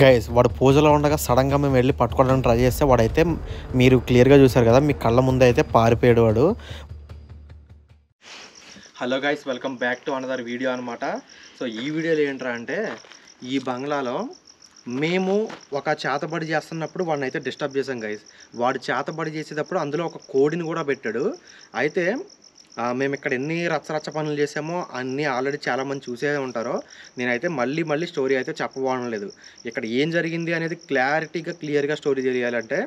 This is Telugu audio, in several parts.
గైస్ వాడు పూజలో ఉండగా సడన్గా మేము వెళ్ళి పట్టుకోవడానికి ట్రై చేస్తే వాడైతే మీరు క్లియర్గా చూసారు కదా, మీ కళ్ళ ముందు అయితే పారిపోయాడు వాడు. Hello guys, welcome back to another video అనమాట. సో ఈ వీడియోలో ఏంట్రా అంటే, ఈ బంగ్లాలో మేము ఒక చేతబడి చేస్తున్నప్పుడు వాడిని అయితే డిస్టర్బ్ చేసాం గైస్. వాడు చేతబడి చేసేటప్పుడు అందులో ఒక కోడిని కూడా పెట్టాడు. అయితే మేము ఇక్కడ ఎన్ని రచ్చరచ్చ పనులు చేసామో అన్నీ ఆల్రెడీ చాలామంది చూసే ఉంటారో. నేనైతే మళ్ళీ స్టోరీ అయితే చెప్పబోవడం లేదు. ఇక్కడ ఏం జరిగింది అనేది క్లియర్గా స్టోరీ తెలియాలంటే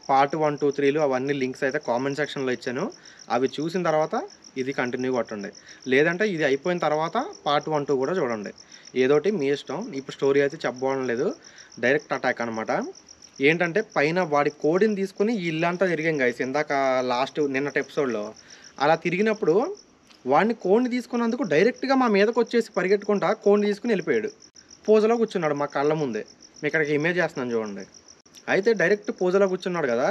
పార్ట్ 1, 2, 3లు అవన్నీ లింక్స్ అయితే కామెంట్ సెక్షన్లో ఇచ్చాను. అవి చూసిన తర్వాత ఇది కంటిన్యూ కొట్టండి, లేదంటే ఇది అయిపోయిన తర్వాత పార్ట్ 1, 2 కూడా చూడండి. ఏదోటి మీ ఇష్టం. ఇప్పుడు స్టోరీ అయితే చెప్పబోవడం లేదు, డైరెక్ట్ అటాక్ అనమాట. ఏంటంటే పైన వాడి కోడిని తీసుకుని ఈ ఇల్లంతా తిరిగాం గైస్. ఇందాక నిన్నటి ఎపిసోడ్లో అలా తిరిగినప్పుడు వాడిని కోడిని తీసుకున్నందుకు డైరెక్ట్గా మా మీదకి వచ్చేసి పరిగెట్టుకుంటా కోడిని తీసుకుని వెళ్ళిపోయాడు. పూజలో కూర్చున్నాడు మా కళ్ళ ముందే. మీ ఇక్కడికి ఇమేజ్ చేస్తున్నాను చూడండి. అయితే డైరెక్ట్ పూజలో కూర్చున్నాడు కదా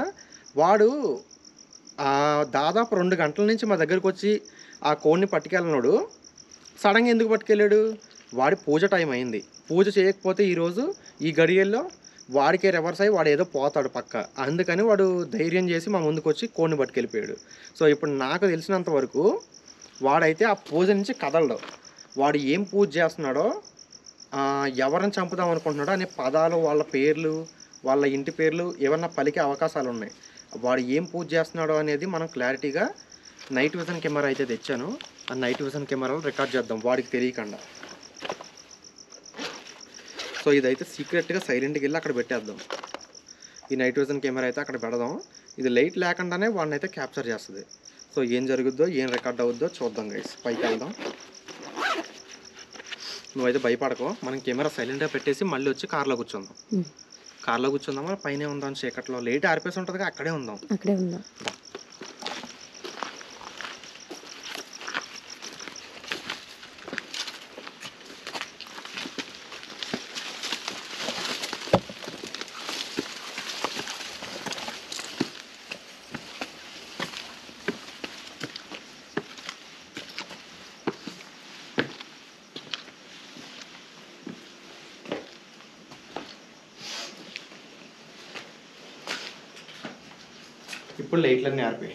వాడు. దాదాపు 2 గంటల నుంచి మా దగ్గరికి వచ్చి ఆ కోడిని పట్టుకెళ్ళినాడు. సడన్గా ఎందుకు పట్టుకెళ్ళాడు? వాడి పూజ టైం అయింది. పూజ చేయకపోతే ఈరోజు ఈ గడియల్లో వాడికే రివర్స్ అయ్యి వాడు ఏదో పోతాడు పక్క. అందుకని వాడు ధైర్యం చేసి మా ముందుకు వచ్చి కోడిని పట్టుకెళ్ళిపోయాడు. సో ఇప్పుడు నాకు తెలిసినంత వరకు వాడైతే ఆ పూజ నుంచి కదలడు. వాడు ఏం పూజ చేస్తున్నాడో, ఎవరిని చంపుదాం అనుకుంటున్నాడో అనే పదాలు, వాళ్ళ పేర్లు, వాళ్ళ ఇంటి పేర్లు ఏమన్నా పలికే అవకాశాలు ఉన్నాయి. వాడు ఏం పూజ చేస్తున్నాడో అనేది మనం క్లారిటీగా నైట్ విజన్ కెమెరా అయితే తెచ్చాను. ఆ నైట్ విజన్ కెమెరాలో రికార్డ్ చేద్దాం వాడికి తెలియకుండా. సో ఇదైతే సీక్రెట్గా సైలెంట్గా వెళ్ళి అక్కడ పెట్టేద్దాం. ఈ నైట్ విజన్ కెమెరా అయితే అక్కడ పెడదాం. ఇది లైట్ లేకుండానే వాడిని అయితే క్యాప్చర్ చేస్తుంది. సో ఏం జరుగుద్దో, ఏం రికార్డ్ అవుద్దో చూద్దాం గైస్. పైకి వెళ్దాం. నువ్వైతే భయపడకో. మనం కెమెరా సైలెంట్గా పెట్టేసి మళ్ళీ వచ్చి కార్లో కూర్చుందాం. కార్లో కూర్చుందామా పైన ఉందాం? చీకట్లో లైట్ ఆర్పేసి ఉంటుంది, అక్కడే ఉందాం. ఇప్పుడు లైట్లన్నీ ఆరిపోయి,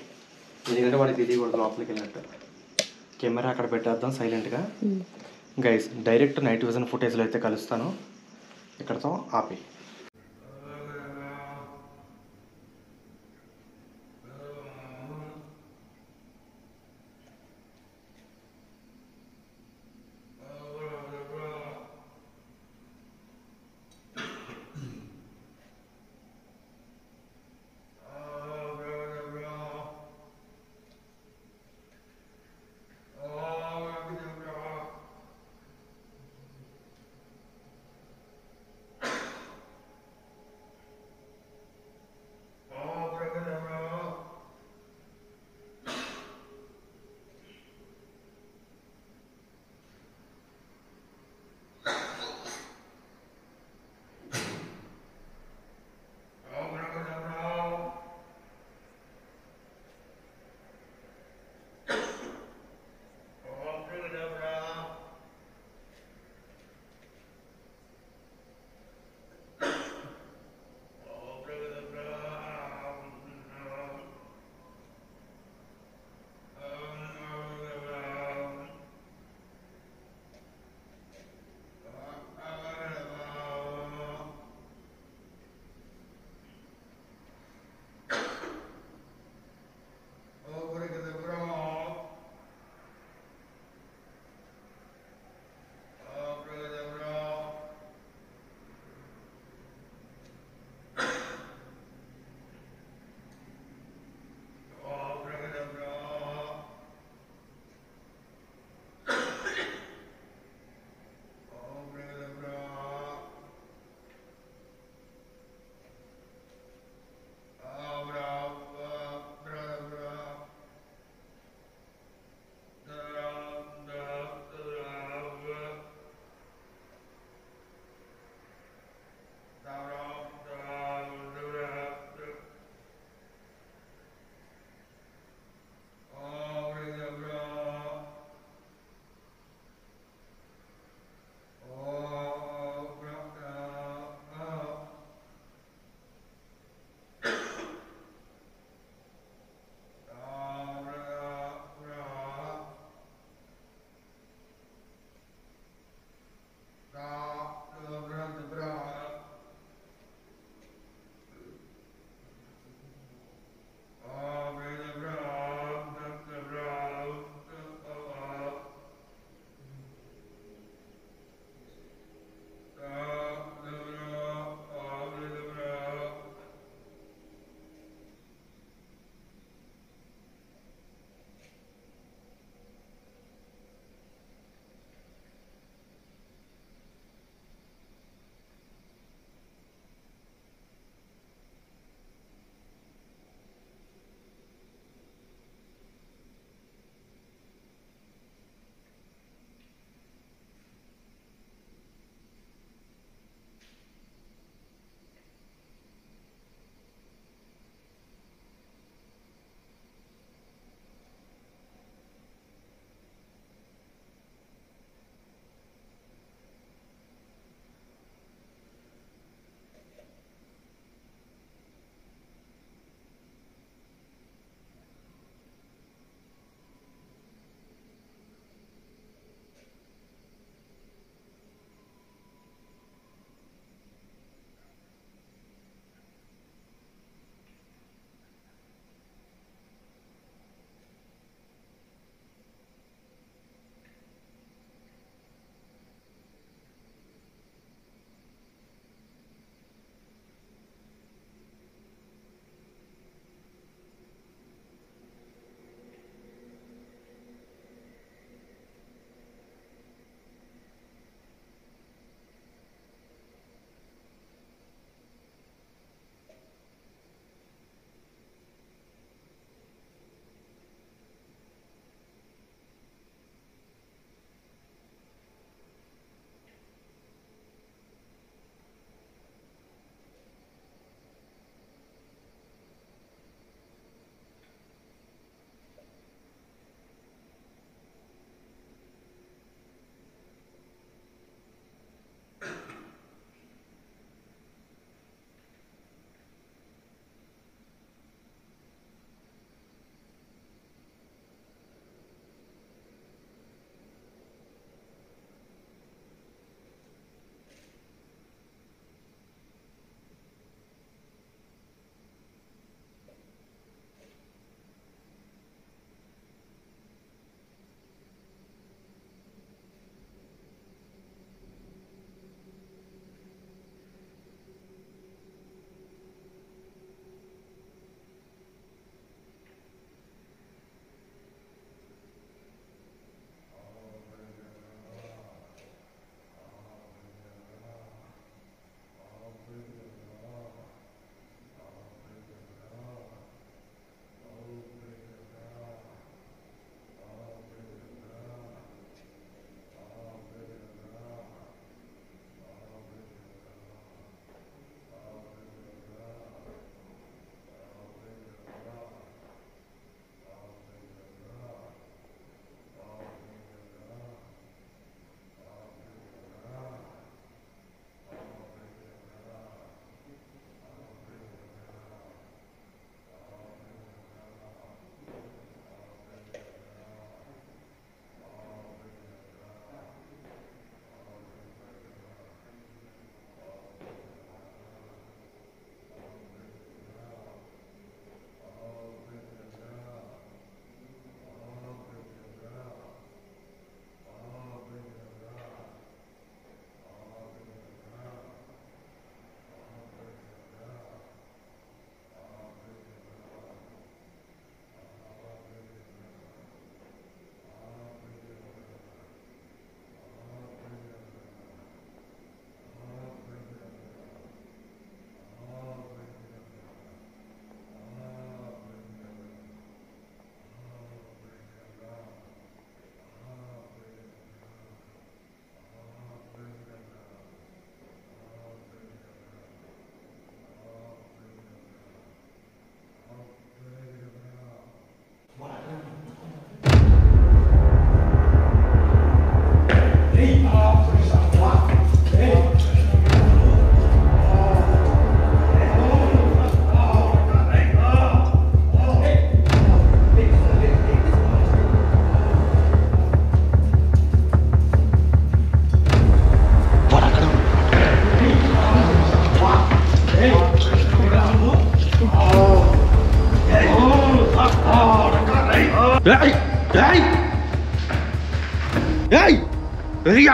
ఎందుకంటే వాడికి తెలియకూడదు లోపలికి వెళ్ళినట్టు. కెమెరా అక్కడ పెట్టేద్దాం సైలెంట్గా. గైస్ డైరెక్ట్ నైట్ విజన్ ఫుటేజ్లో అయితే కలుస్తాను. ఇక్కడతో ఆపి.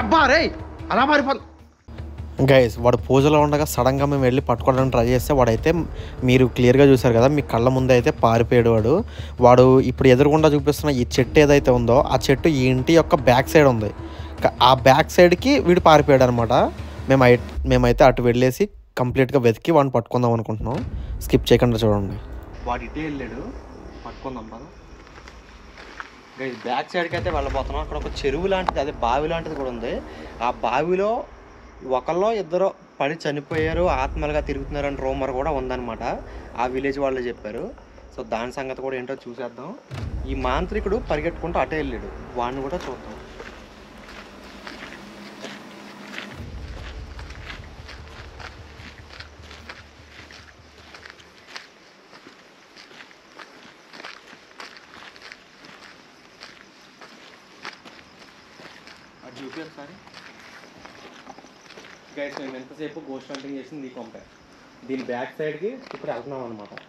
అబ్బా రే అలా మారిపోదు గైస్. వాడు పూజలో ఉండగా సడన్గా మేము వెళ్ళి పట్టుకోవడానికి ట్రై చేస్తే వాడైతే మీరు క్లియర్గా చూసారు కదా, మీ కళ్ళ ముందు అయితే పారిపోయాడు. వాడు ఇప్పుడు ఎదురుగుండా చూపిస్తున్న ఈ చెట్టు ఏదైతే ఉందో ఆ చెట్టు ఈ ఇంటి యొక్క బ్యాక్ సైడ్ ఉంది. ఆ బ్యాక్ సైడ్కి వీడు పారిపోయాడు అనమాట. మేమైతే అటు వెళ్ళేసి కంప్లీట్గా వెతికి వాడిని పట్టుకుందాం అనుకుంటున్నాం. స్కిప్ చేయకుండా చూడండి. వాడు ఇటే వెళ్ళాడు, పట్టుకుందాం పద గైస్. బ్యాక్ సైడ్కి అయితే వెళ్ళబోతున్నాం. అక్కడ ఒక చెరువు లాంటిది, అదే బావి లాంటిది కూడా ఉంది. ఆ బావిలో ఒకళ్ళో ఇద్దరు పడి చనిపోయారు, ఆత్మలుగా తిరుగుతున్నారని రూమర్ కూడా ఉందన్నమాట. ఆ విలేజ్ వాళ్ళు చెప్పారు. సో దాని సంగతి కూడా ఏంటో చూసేద్దాం. ఈ మాంత్రికుడు పరిగెట్టుకుంటూ అటే వెళ్ళాడు, వాడిని కూడా చూద్దాం. అది చూపారు సార్ గైస్. మేము ఎంతసేపు గోస్ట్ హంటింగ్ చేసింది ఈ కొంప. దీని బ్యాక్ సైడ్కి ఇప్పుడు వెళ్తున్నాం అనమాట.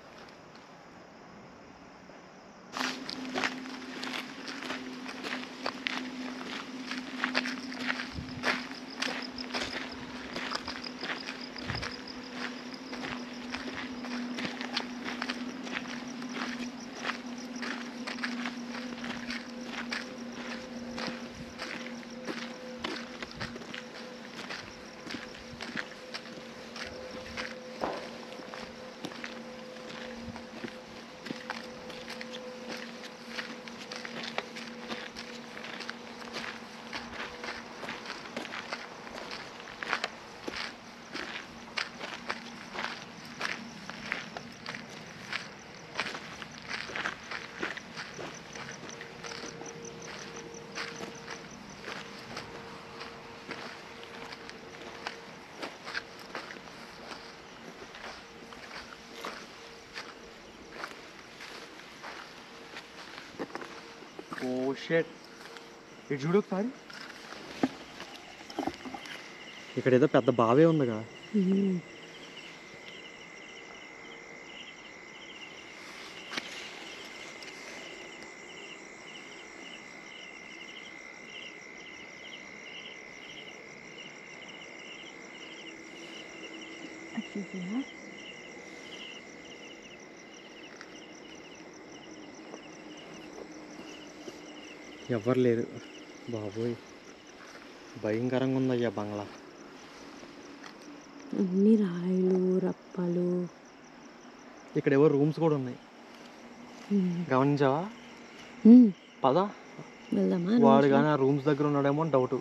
ఓ షట్, ఇటు చూడు ఒకసారి. ఇక్కడ ఏదో పెద్ద బావే ఉందిగా. ఎవరు లేరు బాబోయ్, భయంకరంగా ఉందయ్యా బంగ్లా. అన్ని రాళ్ళు రప్పలు. ఇక్కడ ఏవో రూమ్స్ కూడా ఉన్నాయి, గమనించావా? పద వెళ్దామా? వాడు కానీ ఆ రూమ్స్ దగ్గర ఉన్నాడేమో అని డౌట్.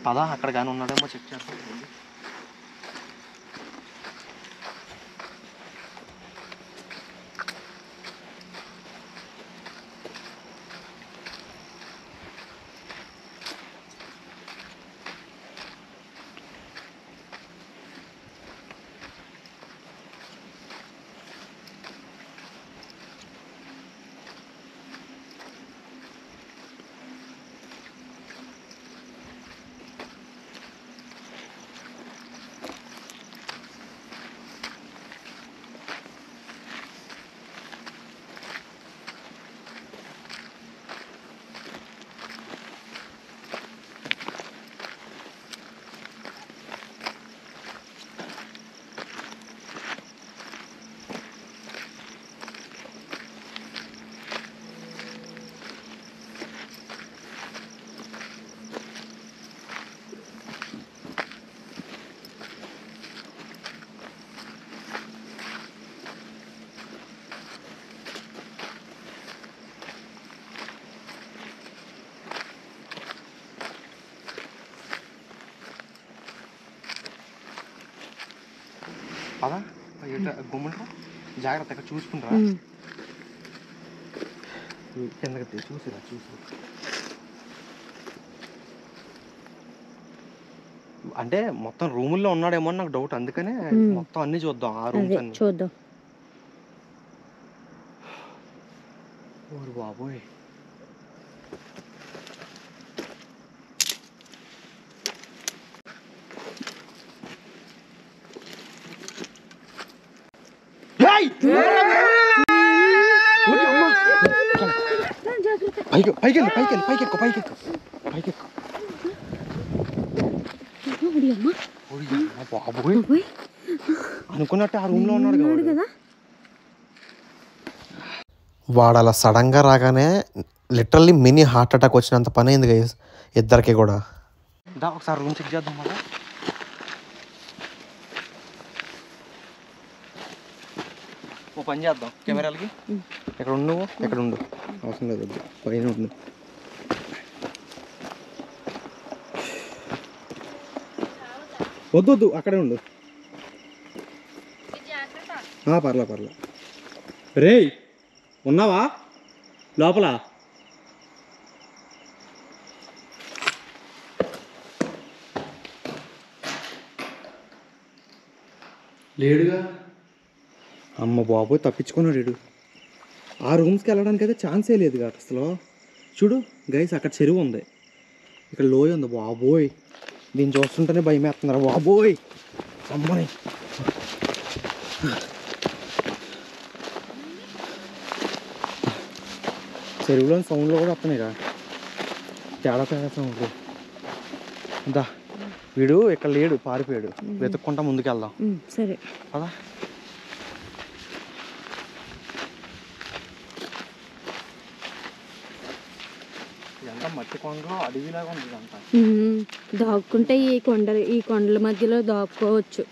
పద అక్కడ కానీ ఉన్నాడేమో చెక్ చేస్తాం. పదా గుమ్మంటారా, జాగ్రత్తగా చూసుకుంటారా, కిందకి చూసిరా అంటే మొత్తం రూముల్లో ఉన్నాడేమో అని నాకు డౌట్, అందుకనే మొత్తం అన్ని చూద్దాం. ఆ రూమ్స్ అన్ని చూద్దాం. ఓరి బాబోయ్, పైకి ఎక్కు బాబోయ్ అనుకున్నట్టు ఆ రూమ్ లో ఉన్నాడు కదా. వాడు అలా సడన్గా రాగానే లిటరల్లీ మినీ హార్ట్ అటాక్ వచ్చినంత పని అయింది గైస్ ఇద్దరికి కూడా. ఒకసారి రూమ్ చెక్ చేద్దాం మళ్ళా. ఓ పని చేద్దాం, కెమెరాలకి ఎక్కడ ఉండు, ఎక్కడ ఉండు అవసరం లేదు, పైన ఉండు. వద్దు అక్కడే ఉండు. పర్లే రేయ్ ఉన్నావా లోపల? లేడుగా. అమ్మ బాబోయ్ తప్పించుకున్నాడు వీడు. ఆ రూమ్స్కి వెళ్ళడానికి అయితే ఛాన్సే లేదు కదా అసలు. చూడు గైస్ అక్కడ చెరువు ఉంది, ఇక్కడ లోయ ఉంది. బాబోయ్ దీన్ని చూస్తుంటేనే భయం వేస్తున్నారు బాబోయ్. అమ్మని చెరువులోని సౌండ్లో కూడా వస్తున్నాయి కదా, తేడా సౌండ్లు. దా వీడు ఇక్కడ లేడు, పారిపోయాడు. వెతుక్కుంటా ముందుకెళ్దాం. సరే కదా. ఇదంతా మట్టి కొండలో అడవిలాగా ఉంది ఇదంతా. దాక్కుంటే ఈ కొండల మధ్యలో దాక్కోవచ్చు.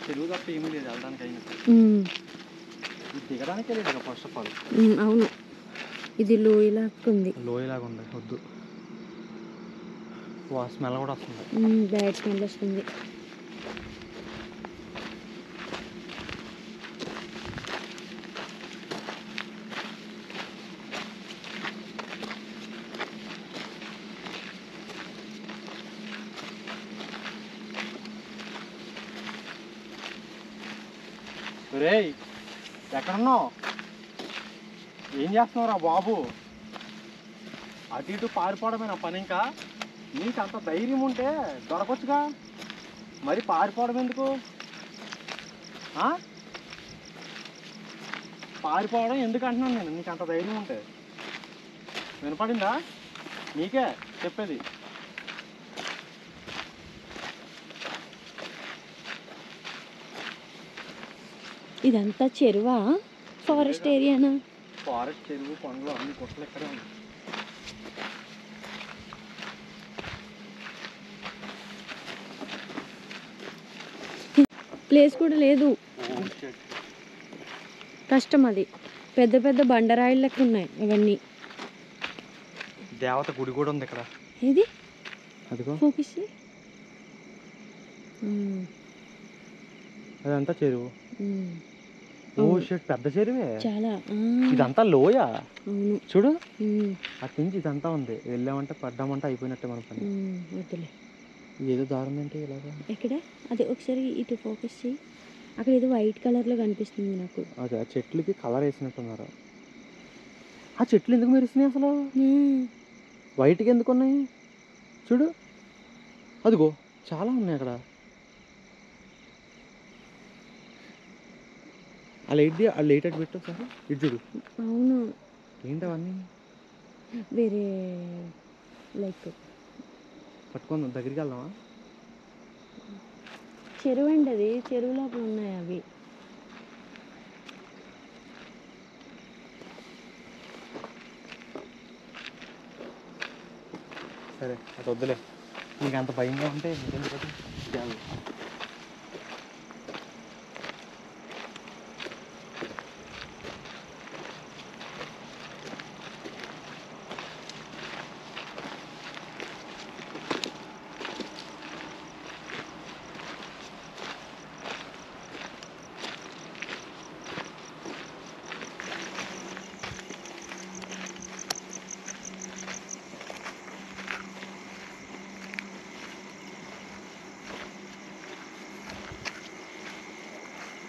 చెరువు తప్ప ఏమీ లేదు వెళ్ళడానికి అయినట్టు. దిగడానికే లేదు ఫస్ట్ ఆఫ్ ఆల్. అవును ఇది లోయలాగా ఉంది. లోయలాగా ఉంది, వద్దు. స్మెల్ కూడా వస్తుంది, బ్యాడ్ స్మెల్ వస్తుంది. రేయ్ ఎక్కడున్నావు? ఏం చేస్తున్నావురా బాబు? అటు ఇటు పారిపోవడమే నా పని. ఇంకా నీకు అంత ధైర్యం ఉంటే దొరకొచ్చుగా, మరి పారిపోవడం ఎందుకు? పారిపోవడం ఎందుకు అంటున్నాను నేను. నీకు అంత ధైర్యం ఉంటే. వినపడిందా? నీకే చెప్పేది. ఇదంతా చెరువా, ఫారెస్ట్ ఏరియానా? ఫారెస్ట్, చెరువు, కొండలు అన్ని గుట్టలు ఇక్కడే ఉన్నాయి. ప్లేస్ కూడా లేదు, కష్టం. అది పెద్ద పెద్ద బండరాయిలు లెక్క ఉన్నాయి అవన్నీ. దేవత గుడి కూడా ఉంది ఇక్కడ. ఏది అదిగో ఫోకస్. అదంతా చెరువు. ఓ షిట్, పెద్ద చెరువే చాలా. ఇదంతా లోయ. అవును చూడు అటు నుంచి ఇదంతా ఉంది. వెళ్ళామంటే పడ్డామంటే అయిపోయినట్టే మన పని. వద్దులే. ఏదో దారుణం ఏంటి ఇలాగా? ఎక్కడ? అదే ఒకసారి ఇటు ఫోకస్ చేయి. అక్కడ ఏదో వైట్ కలర్ లో కనిపిస్తుంది నాకు. అదే ఆ చెట్లకి కలర్ వేసినట్టున్నారు. ఆ చెట్లు ఎందుకు మెరుస్తున్నాయి అసలు? వైట్గా ఎందుకు ఉన్నాయి? చూడు అదిగో చాలా ఉన్నాయి అక్కడ. ఆ లైట్ అటు పెట్టు సార్, ఇటు చూడు. అవును ఏంటి అవన్నీ? వేరే లైక్ పట్టుకుందాం, దగ్గరికి వెళ్దామా? చెరువు అండి అది, చెరువు లోపల ఉన్నాయి అవి. సరే అది వద్దులే, నీకు అంత భయంగా ఉంటే ఇంకెందుకు.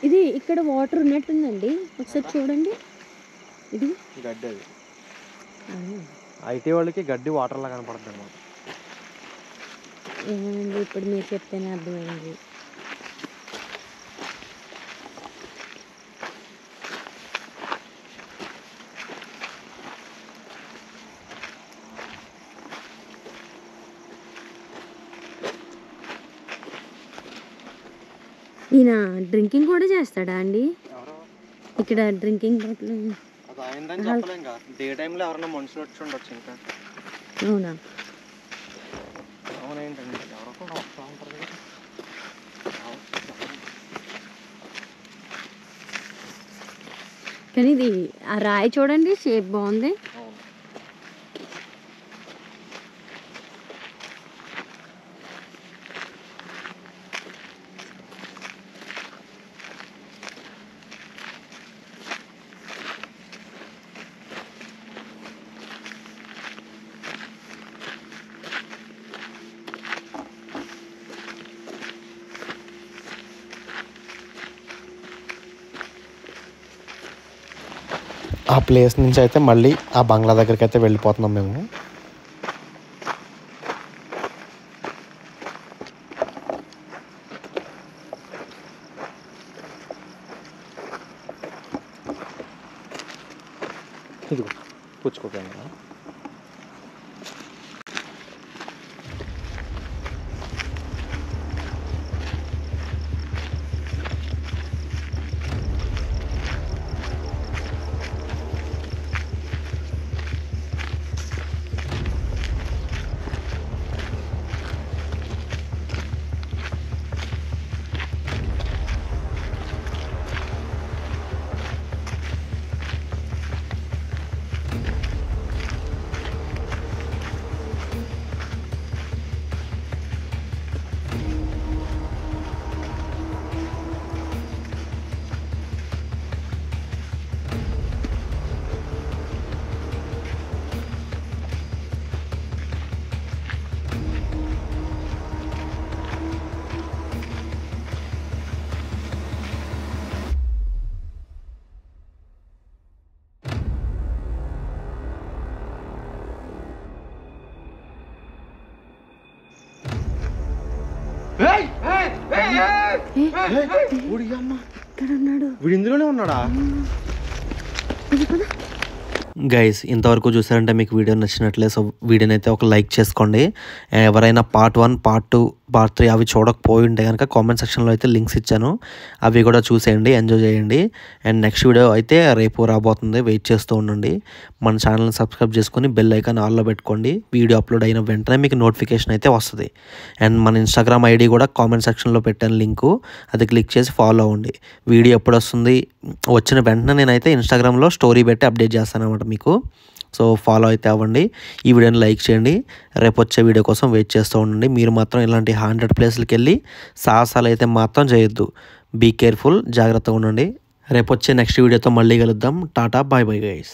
ఇది ఇక్కడ వాటర్ ఉన్నట్టుందండి, ఒకసారి చూడండి. ఇది గడ్డి, అది ఐటీ వాళ్ళకి గడ్డి వాటర్ లా కనపడుతుంది అన్నమాట. ఏమోనండి ఇప్పుడు మీరు చెప్తేనే అర్థమైంది. ఈయన డ్రింకింగ్ కూడా చేస్తాడా అండి? ఇక్కడ డ్రింకింగ్ బాటిల్ అది అయిందని చెప్పలేం ఇంకా. డే టైంలో ఎవరైనా మనుషులు వచ్చి ఉండొచ్చు ఇంకా. అవునా? అవునేంటండి ఎవరో కూడా వస్తూ ఉంటారు కదా. కానీ ఇది ఆ రాయి చూడండి, షేప్ బాగుంది. అవును. ఆ ప్లేస్ నుంచి అయితే మళ్ళీ ఆ బంగ్లా దగ్గరికి అయితే వెళ్ళిపోతున్నాం మేము. ఇదిగో పుచ్చుకోకండి. ఇక్కడ ఉన్నాడు. వీడు ఇందులోనే ఉన్నాడా? ఇది గైస్ ఇంతవరకు చూసారంటే మీకు వీడియో నచ్చినట్లే. సో వీడియోని అయితే ఒక లైక్ చేసుకోండి. ఎవరైనా పార్ట్ 1, పార్ట్ 2, పార్ట్ 3 అవి చూడకపోయి ఉంటే కనుక కామెంట్ సెక్షన్లో అయితే లింక్స్ ఇచ్చాను, అవి కూడా చూసేయండి, ఎంజాయ్ చేయండి. అండ్ నెక్స్ట్ వీడియో అయితే రేపు రాబోతుంది, వెయిట్ చేస్తూ ఉండండి. మన ఛానల్ని సబ్స్క్రైబ్ చేసుకొని బెల్ ఐకాన్ ఆల్లో పెట్టుకోండి. వీడియో అప్లోడ్ అయిన వెంటనే మీకు నోటిఫికేషన్ అయితే వస్తుంది. అండ్ మన ఇన్స్టాగ్రామ్ ఐడి కూడా కామెంట్ సెక్షన్లో పెట్టాను లింకు, అది క్లిక్ చేసి ఫాలో అవ్వండి. వీడియో ఎప్పుడు వస్తుంది వచ్చిన వెంటనే నేనైతే ఇన్స్టాగ్రామ్లో స్టోరీ పెట్టి అప్డేట్ చేస్తాను అన్నమాట మీకు. సో ఫాలో అయితే అవ్వండి. ఈ వీడియోని లైక్ చేయండి. రేపు వచ్చే వీడియో కోసం వెయిట్ చేస్తూ ఉండండి. మీరు మాత్రం ఇలాంటి 100 ప్లేస్లకి వెళ్ళి సాహసాలు అయితే మాత్రం చేయొద్దు. బీ కేర్ఫుల్, జాగ్రత్తగా ఉండండి. రేపు వచ్చే నెక్స్ట్ వీడియోతో మళ్ళీ కలుద్దాం. Tata, bye bye guys.